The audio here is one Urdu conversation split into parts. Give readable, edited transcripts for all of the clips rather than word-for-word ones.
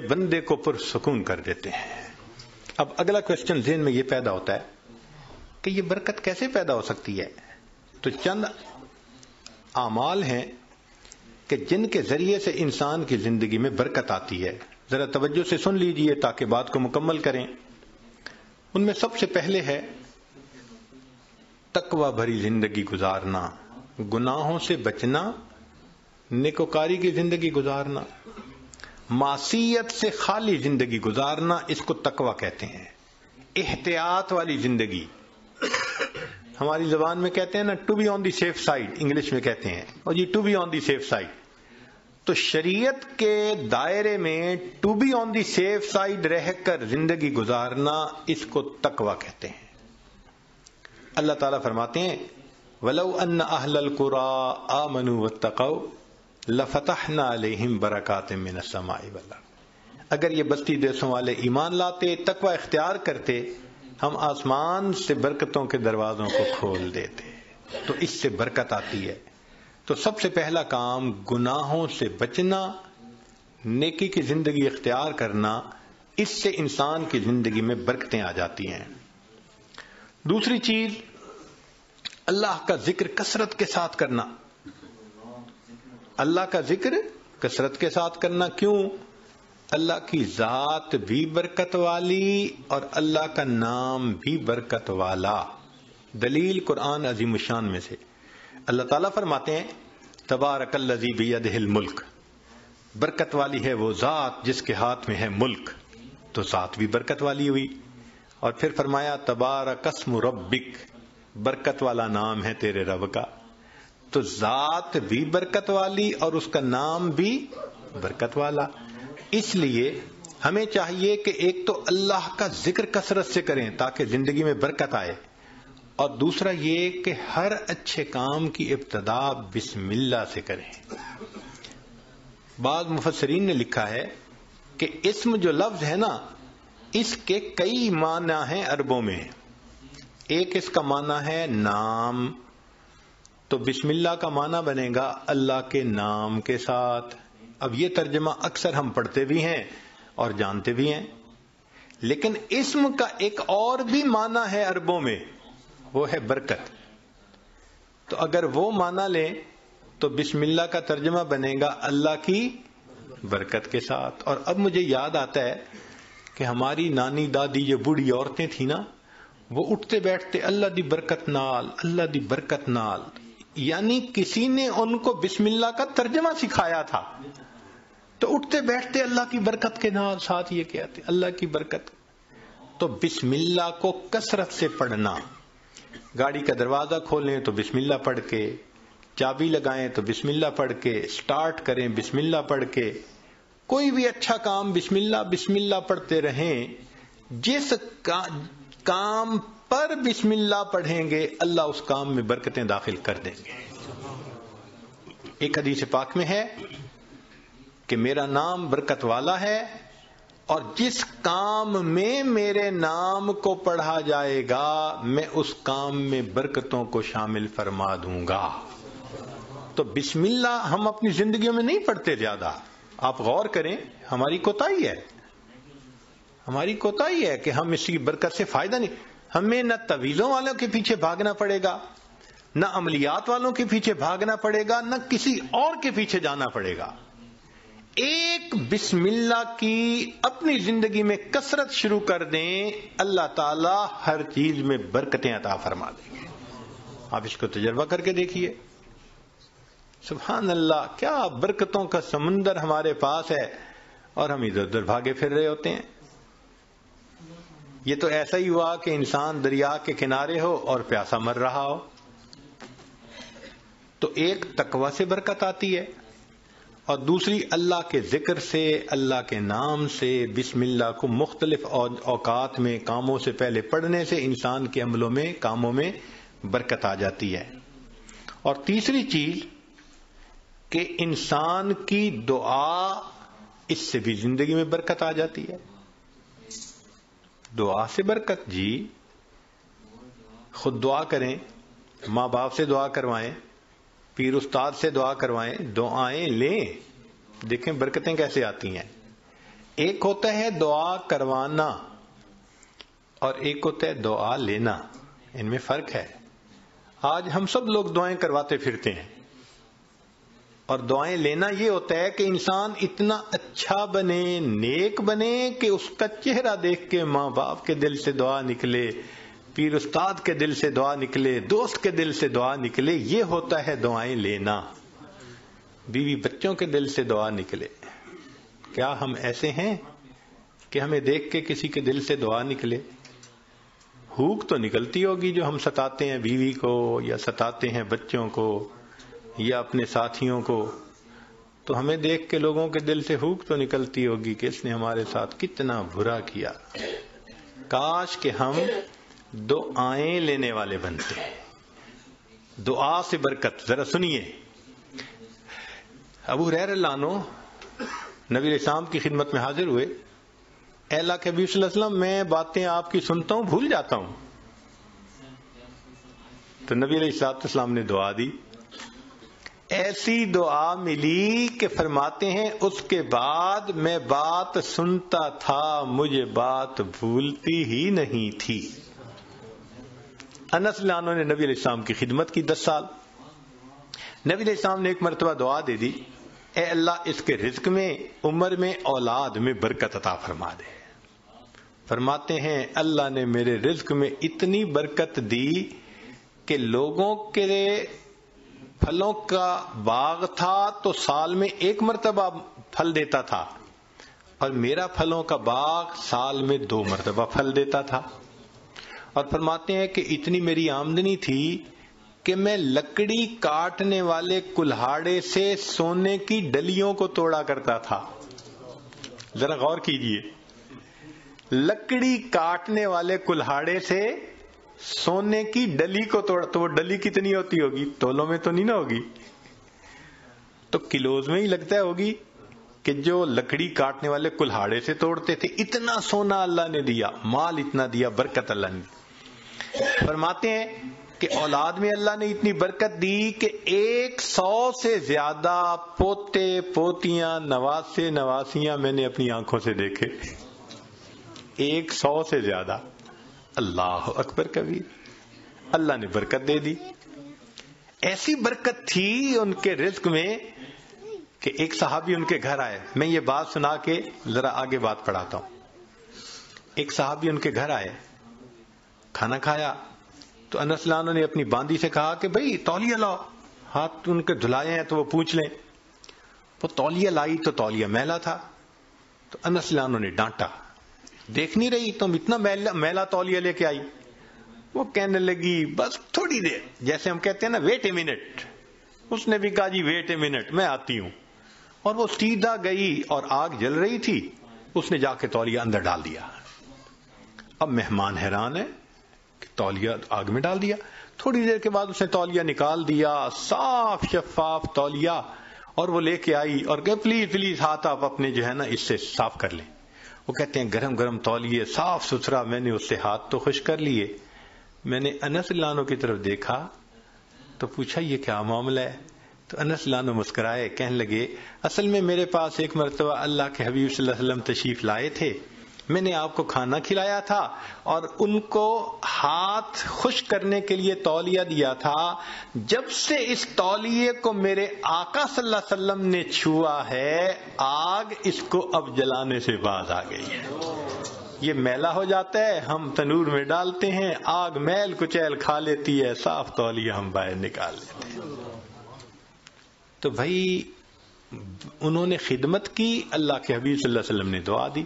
بندے کو پرسکون کر دیتے ہیں۔ اب اگلا کوشچن ذہن میں یہ پیدا ہوتا ہے کہ یہ برکت کیسے پیدا ہو سکتی ہے؟ تو چند اعمال ہیں کہ جن کے ذریعے سے انسان کی زندگی میں برکت آتی ہے، ذرا توجہ سے سن لیجئے تاکہ بات کو مکمل کریں۔ ان میں سب سے پہلے ہے تقوی بھری زندگی گزارنا، گناہوں سے بچنا، نیکوکاری کی زندگی گزارنا، معصیت سے خالی زندگی گزارنا، اس کو تقوی کہتے ہیں۔ احتیاط والی زندگی، ہماری زبان میں کہتے ہیں نا to be on the safe side, English میں کہتے ہیں، اور یہ to be on the safe side, تو شریعت کے دائرے میں to be on the safe side رہ کر زندگی گزارنا، اس کو تقوی کہتے ہیں۔ اللہ تعالیٰ فرماتے ہیں وَلَوْ أَنَّ أَهْلَ الْقُرَىٰ آمَنُوا وَاتَّقَوْا لَفَتَحْنَا عَلَيْهِمْ بَرَكَاتٍ مِّنَ السَّمَاءِ وَالْأَرْضِ، اگر یہ بستی دیسوں والے ایمان لاتے، تقوی اختیار کرتے، ہم آسمان سے برکتوں کے دروازوں کو کھول دیتے، تو اس سے برکت آتی ہے۔ تو سب سے پہلا کام گناہوں سے بچنا، نیکی کی زندگی اختیار کرنا، اس سے انسان کی زندگی میں برکتیں آ جاتی ہیں۔ دوسری چیز اللہ کا ذکر کثرت کے ساتھ کرنا، اللہ کا ذکر کثرت کے ساتھ کرنا۔ کیوں؟ اللہ کی ذات بھی برکت والی اور اللہ کا نام بھی برکت والا۔ دلیل قرآن عظیم الشان میں سے اللہ تعالیٰ فرماتے ہیں تبارک الذی بیدہ الملک، برکت والی ہے وہ ذات جس کے ہاتھ میں ہے ملک، تو ذات بھی برکت والی ہوئی۔ اور پھر فرمایا تبارک اسم ربک، برکت والا نام ہے تیرے رب کا، تو ذات بھی برکت والی اور اس کا نام بھی برکت والا۔ اس لیے ہمیں چاہیے کہ ایک تو اللہ کا ذکر کثرت سے کریں تاکہ زندگی میں برکت آئے، اور دوسرا یہ کہ ہر اچھے کام کی ابتدا بسم اللہ سے کریں۔ بعض مفسرین نے لکھا ہے کہ اسم جو لفظ ہے نا، اس کے کئی معنی ہیں عربوں میں۔ ایک اس کا معنی ہے نام، تو بسم اللہ کا معنی بنے گا اللہ کے نام کے ساتھ۔ اب یہ ترجمہ اکثر ہم پڑھتے بھی ہیں اور جانتے بھی ہیں، لیکن اسم کا ایک اور بھی معنی ہے عربوں میں، وہ ہے برکت۔ تو اگر وہ معنی لیں تو بسم اللہ کا ترجمہ بنے گا اللہ کی برکت کے ساتھ۔ اور اب مجھے یاد آتا ہے کہ ہماری نانی دادی جو بوڑھی عورتیں تھیں نا، وہ اٹھتے بیٹھتے اللہ دی برکت نال، اللہ دی برکت نال، یعنی کسی نے ان کو بسم اللہ کا ترجمہ سکھایا تھا، تو اٹھتے بیٹھتے اللہ کی برکت کے نال، ساتھ یہ کہتے اللہ کی برکت۔ تو بسم اللہ کو کثرت سے پڑھنا، گاڑی کا دروازہ کھولیں تو بسم اللہ پڑھ کے، چابی لگائیں تو بسم اللہ پڑھ کے، سٹارٹ کریں بسم اللہ پڑھ کے، کوئی بھی اچھا کام بسم اللہ پڑھتے رہیں۔ جس کام پر بسم اللہ پڑھیں گے اللہ اس کام میں برکتیں داخل کر دیں گے۔ ایک حدیث پاک میں ہے کہ میرا نام برکت والا ہے، اور جس کام میں میرے نام کو پڑھا جائے گا میں اس کام میں برکتوں کو شامل فرما دوں گا۔ تو بسم اللہ ہم اپنی زندگیوں میں نہیں پڑھتے زیادہ۔ آپ غور کریں، ہماری کوتاہی ہے کہ ہم اس کی برکت سے فائدہ نہیں۔ ہمیں نہ طویلوں والوں کے پیچھے بھاگنا پڑے گا، نہ عملیات والوں کے پیچھے بھاگنا پڑے گا، نہ کسی اور کے پیچھے جانا پڑے گا۔ ایک بسم اللہ کی اپنی زندگی میں کثرت شروع کر دیں، اللہ تعالی ہر چیز میں برکتیں عطا فرما دیں گے۔ آپ اس کو تجربہ کر کے دیکھیے، سبحان اللہ، کیا برکتوں کا سمندر ہمارے پاس ہے اور ہم ادھر ادھر بھاگے پھر رہے ہوتے ہیں۔ یہ تو ایسا ہی ہوا کہ انسان دریا کے کنارے ہو اور پیاسا مر رہا ہو۔ تو ایک تقوی سے برکت آتی ہے، اور دوسری اللہ کے ذکر سے، اللہ کے نام سے، بسم اللہ کو مختلف اوقات میں کاموں سے پہلے پڑھنے سے انسان کے عملوں میں، کاموں میں برکت آ جاتی ہے۔ اور تیسری چیز کہ انسان کی دعا، اس سے بھی زندگی میں برکت آ جاتی ہے۔ دعا سے برکت، جی خود دعا کریں، ماں باپ سے دعا کروائیں، پیر استاد سے دعا کروائیں، دعائیں لیں، دیکھیں برکتیں کیسے آتی ہیں۔ ایک ہوتا ہے دعا کروانا اور ایک ہوتا ہے دعا لینا، ان میں فرق ہے۔ آج ہم سب لوگ دعائیں کرواتے پھرتے ہیں، اور دعائیں لینا یہ ہوتا ہے کہ انسان اتنا اچھا بنے، نیک بنے کہ اس کا چہرہ دیکھ کے ماں باپ کے دل سے دعا نکلے، پیر استاد کے دل سے دعا نکلے، دوست کے دل سے دعا نکلے، یہ ہوتا ہے دعائیں لینا۔ بیوی بچوں کے دل سے دعا نکلے۔ کیا ہم ایسے ہیں کہ ہمیں دیکھ کے کسی کے دل سے دعا نکلے؟ ہوک تو نکلتی ہوگی جو ہم ستاتے ہیں بیوی کو یا ستاتے ہیں بچوں کو یا اپنے ساتھیوں کو، تو ہمیں دیکھ کے لوگوں کے دل سے ہوک تو نکلتی ہوگی کہ اس نے ہمارے ساتھ کتنا برا کیا۔ کاش کہ ہم دعائیں لینے والے بنتے ہیں، دعا سے برکت۔ ذرا سنیے، ابو ہریرہ رضی اللہ عنہ نبی علیہ السلام کی خدمت میں حاضر ہوئے۔ اے اللہ کے حبیب صلی اللہ علیہ وسلم، میں باتیں آپ کی سنتا ہوں بھول جاتا ہوں۔ تو نبی علیہ السلام نے دعا دی، ایسی دعا ملی کہ فرماتے ہیں اس کے بعد میں بات سنتا تھا، مجھے بات بھولتی ہی نہیں تھی۔ انس رضی اللہ عنہ نے نبی علیہ السلام کی خدمت کی 10 سال۔ نبی علیہ السلام نے ایک مرتبہ دعا دے دی، اے اللہ اس کے رزق میں، عمر میں، اولاد میں برکت عطا فرما دے۔ فرماتے ہیں اللہ نے میرے رزق میں اتنی برکت دی کہ لوگوں کے پھلوں کا باغ تھا تو سال میں 1 مرتبہ پھل دیتا تھا، اور میرا پھلوں کا باغ سال میں 2 مرتبہ پھل دیتا تھا۔ اور فرماتے ہیں کہ اتنی میری آمدنی تھی کہ میں لکڑی کاٹنے والے کلہاڑے سے سونے کی ڈلیوں کو توڑا کرتا تھا۔ ذرا غور کیجئے، لکڑی کاٹنے والے کلہاڑے سے سونے کی ڈلی کو توڑا، تو وہ ڈلی کتنی ہوتی ہوگی؟ تولوں میں تو نہیں نہ ہوگی، تو کلوز میں ہی لگتا ہوگی کہ جو لکڑی کاٹنے والے کلہاڑے سے توڑتے تھے۔ اتنا سونا اللہ نے دیا، مال اتنا دیا، برکت اللہ نے۔ فرماتے ہیں کہ اولاد میں اللہ نے اتنی برکت دی کہ 100 سے زیادہ پوتے پوتیاں نواسے نواسیاں میں نے اپنی آنکھوں سے دیکھے۔ 100 سے زیادہ۔ اللہ اکبر کبیر، اللہ نے برکت دے دی۔ ایسی برکت تھی ان کے رزق میں کہ ایک صحابی ان کے گھر آئے۔ میں یہ بات سنا کے ذرا آگے بات پڑھاتا ہوں۔ ایک صحابی ان کے گھر آئے، کھانا کھایا تو انس رضی اللہ عنہ نے اپنی باندی سے کہا کہ بھئی تولیہ لاؤ، ہاتھ ان کے دھلائے ہیں تو وہ پوچھ لیں۔ وہ تولیہ لائی تو تولیہ میلا تھا، تو انس رضی اللہ عنہ نے ڈانٹا، دیکھ نہیں رہی تم اتنا میلا تولیہ لے کے آئی؟ وہ کہنے لگی بس تھوڑی دیر، جیسے ہم کہتے ہیں نا ویٹ اے منٹ۔ اس نے بھی کہا جی ویٹ اے منٹ، میں آتی ہوں۔ اور وہ سیدھا گئی، اور آگ جل رہی تھی، اس نے جا کے تولیہ اندر ڈال دیا۔ اب مہمان حیران ہے کہ تولیہ آگ میں ڈال دیا۔ تھوڑی دیر کے بعد اس نے تولیہ نکال دیا، صاف شفاف تولیہ، اور وہ لے کے آئی اور کہ پلیز پلیز ہاتھ آپ اپنے جو ہے نا اس سے صاف کر لیں۔ وہ کہتے ہیں گرم گرم تولیے، صاف ستھرا، میں نے اس سے ہاتھ تو خشک کر لیے۔ میں نے انس رضی اللہ عنہ کی طرف دیکھا تو پوچھا یہ کیا معاملہ ہے؟ تو انس رضی اللہ عنہ مسکرائے، کہنے لگے اصل میں میرے پاس ایک مرتبہ اللہ کے حبیب صلی اللہ علیہ وسلم تشریف لائے تھے، میں نے آپ کو کھانا کھلایا تھا اور ان کو ہاتھ خشک کرنے کے لیے تولیہ دیا تھا۔ جب سے اس تولیے کو میرے آقا صلی اللہ علیہ وسلم نے چھوا ہے، آگ اس کو اب جلانے سے باز آ گئی ہے۔ یہ میلا ہو جاتا ہے، ہم تنور میں ڈالتے ہیں، آگ میل کچیل کھا لیتی ہے، صاف تولیہ ہم باہر نکال لیتے ہیں۔ تو بھائی انہوں نے خدمت کی، اللہ کے حبیب صلی اللہ علیہ وسلم نے دعا دی۔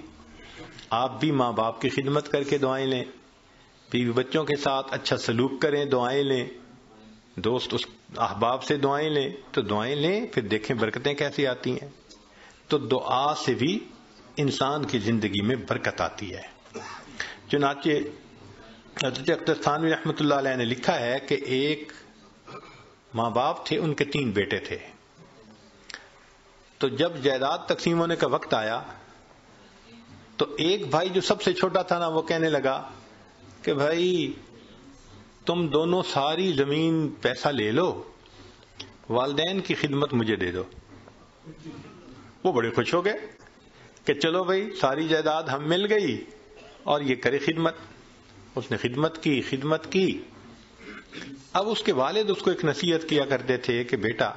آپ بھی ماں باپ کی خدمت کر کے دعائیں لیں، بیوی بچوں کے ساتھ اچھا سلوک کریں، دعائیں لیں، دوست احباب سے دعائیں لیں، تو دعائیں لیں، پھر دیکھیں برکتیں کیسی آتی ہیں۔ تو دعا سے بھی انسان کی زندگی میں برکت آتی ہے۔ چنانچہ حضرت اختر تھانوی رحمۃ اللہ علیہ نے لکھا ہے کہ ایک ماں باپ تھے، ان کے 3 بیٹے تھے۔ تو جب جائیداد تقسیم ہونے کا وقت آیا تو ایک بھائی جو سب سے چھوٹا تھا نا، وہ کہنے لگا کہ بھائی تم دونوں ساری زمین پیسہ لے لو، والدین کی خدمت مجھے دے دو۔ وہ بڑے خوش ہو گئے، کہ چلو بھائی ساری جائیداد ہم مل گئی اور یہ کرے خدمت. اس نے خدمت کی. اب اس کے والد اس کو ایک نصیحت کیا کرتے تھے کہ بیٹا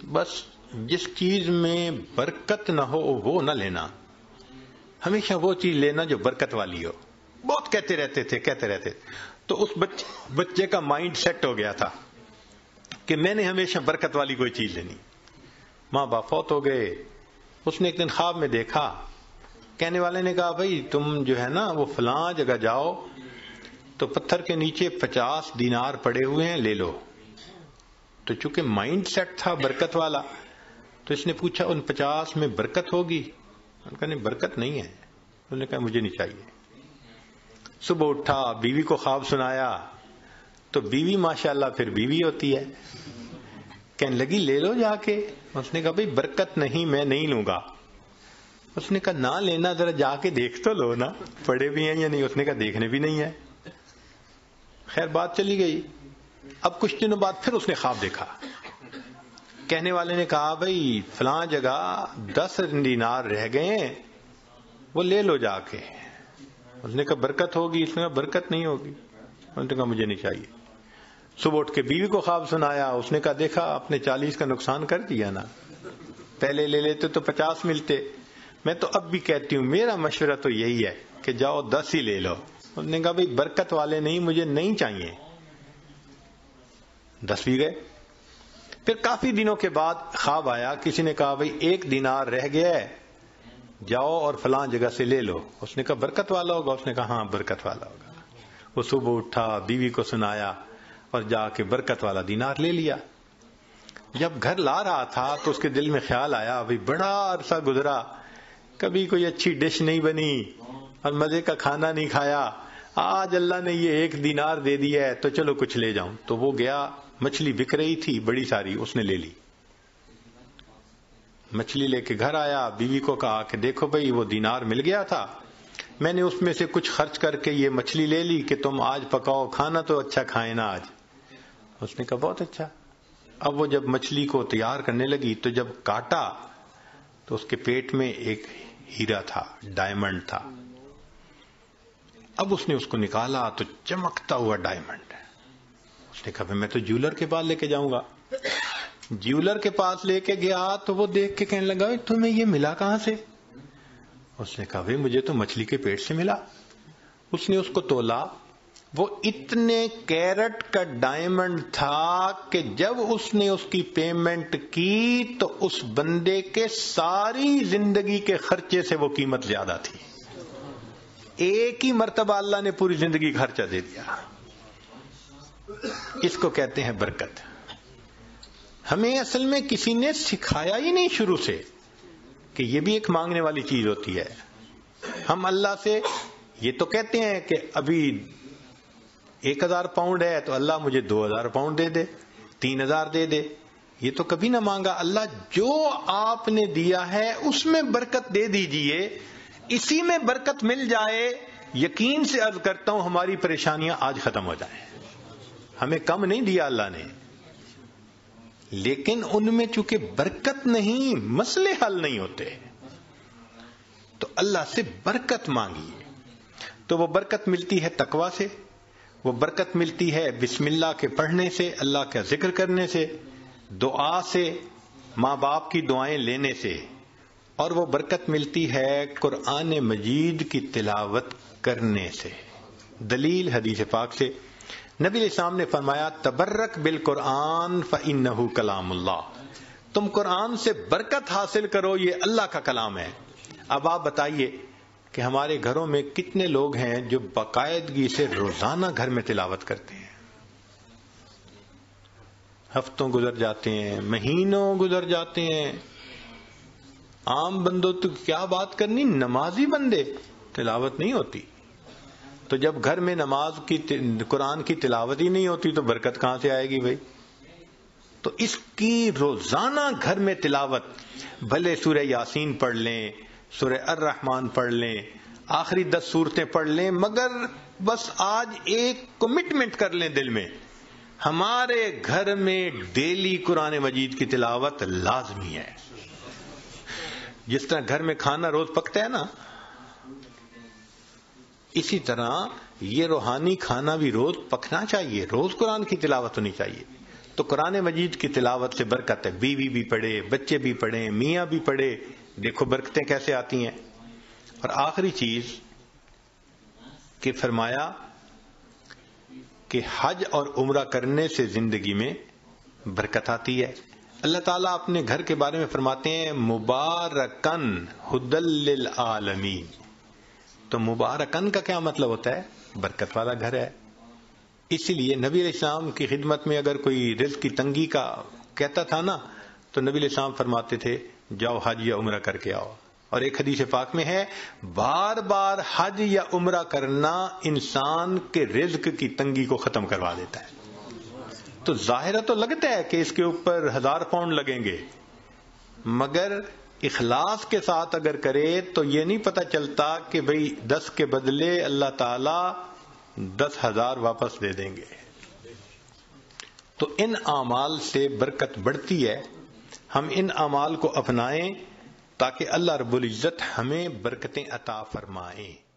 بس جس چیز میں برکت نہ ہو وہ نہ لینا, ہمیشہ وہ چیز لینا جو برکت والی ہو. بہت کہتے رہتے تھے. تو اس بچے کا مائنڈ سیٹ ہو گیا تھا کہ میں نے ہمیشہ برکت والی کوئی چیز لینی. ماں باپ فوت ہو گئے. اس نے ایک دن خواب میں دیکھا, کہنے والے نے کہا بھائی تم جو ہے نا وہ فلاں جگہ جاؤ تو پتھر کے نیچے 50 دینار پڑے ہوئے ہیں, لے لو. تو چونکہ مائنڈ سیٹ تھا برکت والا تو اس نے پوچھا ان 50 میں برکت ہوگی؟ انہوں نے کہا نہیں برکت نہیں ہے. انہوں نے کہا مجھے نہیں چاہیے. صبح اٹھا, بیوی کو خواب سنایا تو بیوی ماشاءاللہ پھر بیوی ہوتی ہے, کہنے لگی لے لو جا کے. اس نے کہا بھئی برکت نہیں, میں نہیں لوں گا. اس نے کہا نہ لینا, ذرا جا کے دیکھ تو لو نا پڑے بھی ہیں یا نہیں. اس نے کہا دیکھنے بھی نہیں ہے. خیر بات چلی گئی. اب کچھ دنوں بعد پھر اس نے خواب دیکھا. کہنے والے نے کہا بھئی فلاں جگہ 10 دینار رہ گئے ہیں, وہ لے لو جا کے. اس نے کہا برکت ہوگی؟ اس نے کہا برکت نہیں ہوگی. اس نے کہا مجھے نہیں چاہیے. صبح اٹھ کے بیوی کو خواب سنایا. اس نے کہا دیکھا آپ نے 40 کا نقصان کر دیا نا, پہلے لے لیتے تو 50 ملتے. میں تو اب بھی کہتی ہوں میرا مشورہ تو یہی ہے کہ جاؤ 10 ہی لے لو. اس نے کہا بھئی برکت والے نہیں, مجھے نہیں چاہیے. 10 بھی گئے. پھر کافی دنوں کے بعد خواب آیا, کسی نے کہا بھئی 1 دینار رہ گیا ہے, جاؤ اور فلاں جگہ سے لے لو. اس نے کہا برکت والا ہوگا؟ اس نے کہا ہاں برکت والا ہوگا. وہ صبح اٹھا, بیوی کو سنایا اور جا کے برکت والا دینار لے لیا. جب گھر لا رہا تھا تو اس کے دل میں خیال آیا بھئی بڑا عرصہ گزرا, کبھی کوئی اچھی ڈش نہیں بنی اور مزے کا کھانا نہیں کھایا, آج اللہ نے یہ 1 دینار دے دیا ہے تو چلو کچھ لے جاؤں. تو وہ گیا, مچھلی بک رہی تھی بڑی ساری, اس نے لے لی. مچھلی لے کے گھر آیا, بیوی کو کہا کہ دیکھو بھئی وہ دینار مل گیا تھا, میں نے اس میں سے کچھ خرچ کر کے یہ مچھلی لے لی کہ تم آج پکاؤ, کھانا تو اچھا کھائے نا آج. اس نے کہا بہت اچھا. اب وہ جب مچھلی کو تیار کرنے لگی تو جب کاٹا تو اس کے پیٹ میں ایک ہیرا تھا, ڈائمنڈ تھا. اب اس نے اس کو نکالا تو چمکتا ہوا ڈائمنڈ. اس نے کہا میں تو جیولر کے پاس لے کے جاؤں گا. جیولر کے پاس لے کے گیا تو وہ دیکھ کے کہنے لگا تمہیں یہ ملا کہاں سے؟ اس نے کہا مجھے تو مچھلی کے پیٹ سے ملا. اس نے اس کو تولا, وہ اتنے کیرٹ کا ڈائمنڈ تھا کہ جب اس نے اس کی پیمنٹ کی تو اس بندے کے ساری زندگی کے خرچے سے وہ قیمت زیادہ تھی. ایک ہی مرتبہ اللہ نے پوری زندگی کا خرچہ دے دیا. اس کو کہتے ہیں برکت. ہمیں اصل میں کسی نے سکھایا ہی نہیں شروع سے کہ یہ بھی ایک مانگنے والی چیز ہوتی ہے. ہم اللہ سے یہ تو کہتے ہیں کہ ابھی 1000 پاؤنڈ ہے تو اللہ مجھے 2000 پاؤنڈ دے دے, 3000 دے دے. یہ تو کبھی نہ مانگا. اللہ جو آپ نے دیا ہے اس میں برکت دے دیجئے, اسی میں برکت مل جائے. یقین سے عرض کرتا ہوں ہماری پریشانیاں آج ختم ہو جائیں. ہمیں کم نہیں دیا اللہ نے, لیکن ان میں چونکہ برکت نہیں, مسئلے حل نہیں ہوتے. تو اللہ سے برکت مانگیے. تو وہ برکت ملتی ہے تقوی سے, وہ برکت ملتی ہے بسم اللہ کے پڑھنے سے, اللہ کا ذکر کرنے سے, دعا سے, ماں باپ کی دعائیں لینے سے, اور وہ برکت ملتی ہے قرآن مجید کی تلاوت کرنے سے. دلیل حدیث پاک سے نبی علیہ السلام نے فرمایا تبرک بالقرآن فإنہ کلام اللہ. تم قرآن سے برکت حاصل کرو, یہ اللہ کا کلام ہے. اب آپ بتائیے کہ ہمارے گھروں میں کتنے لوگ ہیں جو باقاعدگی سے روزانہ گھر میں تلاوت کرتے ہیں. ہفتوں گزر جاتے ہیں, مہینوں گزر جاتے ہیں. عام بندوں تو کیا بات کرنی, نمازی بندے تلاوت نہیں ہوتی. تو جب گھر میں نماز کی قرآن کی تلاوت ہی نہیں ہوتی تو برکت کہاں سے آئے گی بھائی؟ تو اس کی روزانہ گھر میں تلاوت, بھلے سورہ یاسین پڑھ لیں, سورہ الرحمن پڑھ لیں, آخری 10 سورتیں پڑھ لیں, مگر بس آج ایک کمٹمنٹ کر لیں دل میں, ہمارے گھر میں ڈیلی قرآن مجید کی تلاوت لازمی ہے. جس طرح گھر میں کھانا روز پکتا ہے نا، اسی طرح یہ روحانی کھانا بھی روز پکنا چاہیے، روز قرآن کی تلاوت ہونی چاہیے۔ تو قرآن مجید کی تلاوت سے برکت ہے، بیوی بھی پڑھے، بچے بھی پڑھیں، میاں بھی پڑھے، دیکھو برکتیں کیسے آتی ہیں۔ اور آخری چیز کہ فرمایا کہ حج اور عمرہ کرنے سے زندگی میں برکت آتی ہے۔ اللہ تعالیٰ اپنے گھر کے بارے میں فرماتے ہیں مبارکن ھدی للعالمین۔ تو مبارکن کا کیا مطلب ہوتا ہے؟ برکت والا گھر ہے۔ اسی لیے نبی علیہ السلام کی خدمت میں اگر کوئی رزق کی تنگی کا کہتا تھا نا، تو نبی علیہ السلام فرماتے تھے جاؤ حج یا عمرہ کر کے آؤ۔ اور ایک حدیث پاک میں ہے بار بار حج یا عمرہ کرنا انسان کے رزق کی تنگی کو ختم کروا دیتا ہے۔ تو ظاہر تو لگتا ہے کہ اس کے اوپر 1000 پاؤنڈ لگیں گے، مگر اخلاص کے ساتھ اگر کرے تو یہ نہیں پتہ چلتا کہ بھئی 10 کے بدلے اللہ تعالی 10,000 واپس دے دیں گے۔ تو ان اعمال سے برکت بڑھتی ہے، ہم ان اعمال کو اپنائیں تاکہ اللہ رب العزت ہمیں برکتیں عطا فرمائیں۔